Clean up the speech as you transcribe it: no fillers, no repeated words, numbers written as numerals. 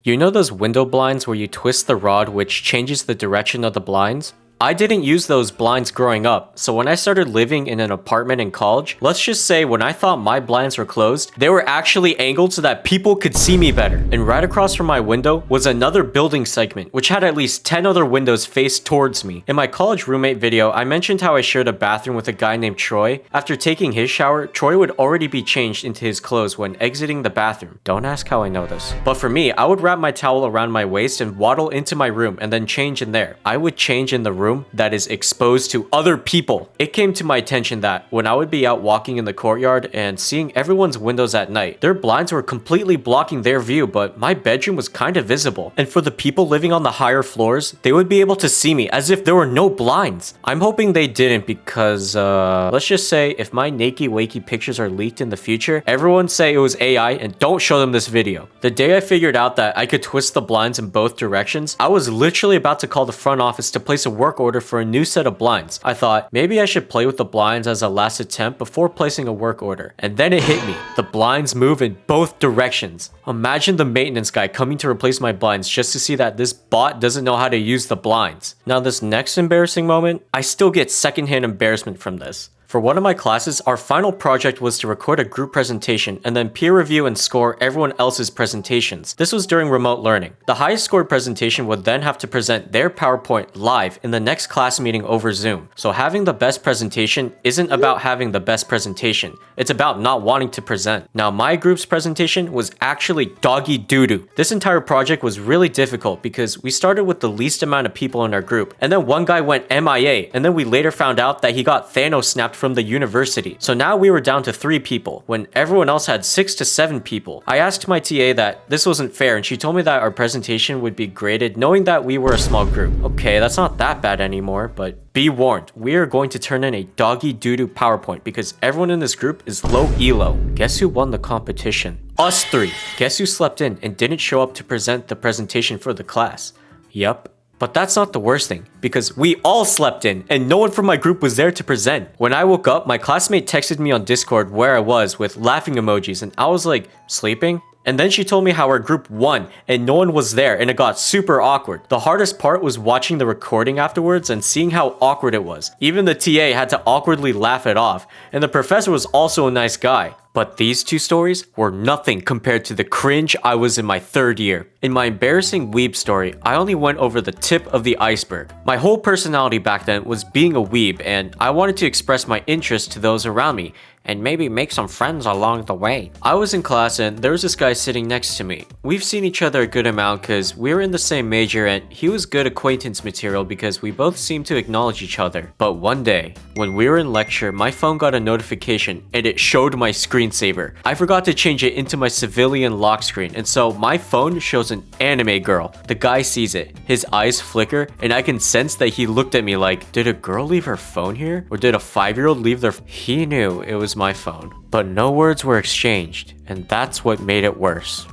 You know those window blinds where you twist the rod which changes the direction of the blinds? I didn't use those blinds growing up, so when I started living in an apartment in college, let's just say when I thought my blinds were closed, they were actually angled so that people could see me better. And right across from my window was another building segment, which had at least 10 other windows faced towards me. In my college roommate video, I mentioned how I shared a bathroom with a guy named Troy. After taking his shower, Troy would already be changed into his clothes when exiting the bathroom. Don't ask how I know this. But for me, I would wrap my towel around my waist and waddle into my room and then change in there. I would change in the room that is exposed to other people. It came to my attention that when I would be out walking in the courtyard and seeing everyone's windows at night, their blinds were completely blocking their view, but my bedroom was kind of visible. And for the people living on the higher floors, they would be able to see me as if there were no blinds. I'm hoping they didn't because, let's just say if my naked wakey pictures are leaked in the future, everyone say it was AI and don't show them this video. The day I figured out that I could twist the blinds in both directions, I was literally about to call the front office to place a work order for a new set of blinds. I thought maybe I should play with the blinds as a last attempt before placing a work order. And then it hit me. The blinds move in both directions. Imagine the maintenance guy coming to replace my blinds just to see that this bot doesn't know how to use the blinds. Now this next embarrassing moment, I still get secondhand embarrassment from this. For one of my classes, our final project was to record a group presentation and then peer review and score everyone else's presentations. This was during remote learning. The highest scored presentation would then have to present their PowerPoint live in the next class meeting over Zoom. So having the best presentation isn't about having the best presentation. It's about not wanting to present. Now my group's presentation was actually doggy doo-doo. This entire project was really difficult because we started with the least amount of people in our group, and then one guy went MIA, and then we later found out that he got Thanos snapped from the university. So now we were down to 3 people when everyone else had 6 to 7 people. I asked my TA that this wasn't fair and she told me that our presentation would be graded knowing that we were a small group. Okay, that's not that bad anymore, but be warned, we are going to turn in a doggy doo-doo PowerPoint because everyone in this group is low elo. Guess who won the competition? Us 3. Guess who slept in and didn't show up to present the presentation for the class? Yup. But that's not the worst thing, because we all slept in and no one from my group was there to present. When I woke up, my classmate texted me on Discord where I was with laughing emojis and I was like, sleeping? And then she told me how our group won and no one was there and it got super awkward. The hardest part was watching the recording afterwards and seeing how awkward it was. Even the TA had to awkwardly laugh it off, and the professor was also a nice guy. But these 2 stories were nothing compared to the cringe I was in my 3rd year. In my embarrassing weeb story, I only went over the tip of the iceberg. My whole personality back then was being a weeb, and I wanted to express my interest to those around me and maybe make some friends along the way. I was in class and there was this guy sitting next to me. We've seen each other a good amount because we were in the same major and he was good acquaintance material because we both seemed to acknowledge each other. But one day, when we were in lecture, my phone got a notification and it showed my screensaver. I forgot to change it into my civilian lock screen, and so my phone shows an anime girl. The guy sees it, his eyes flicker, and I can sense that he looked at me like, did a girl leave her phone here? Or did a 5-year-old leave their... He knew it was my phone. But no words were exchanged, and that's what made it worse.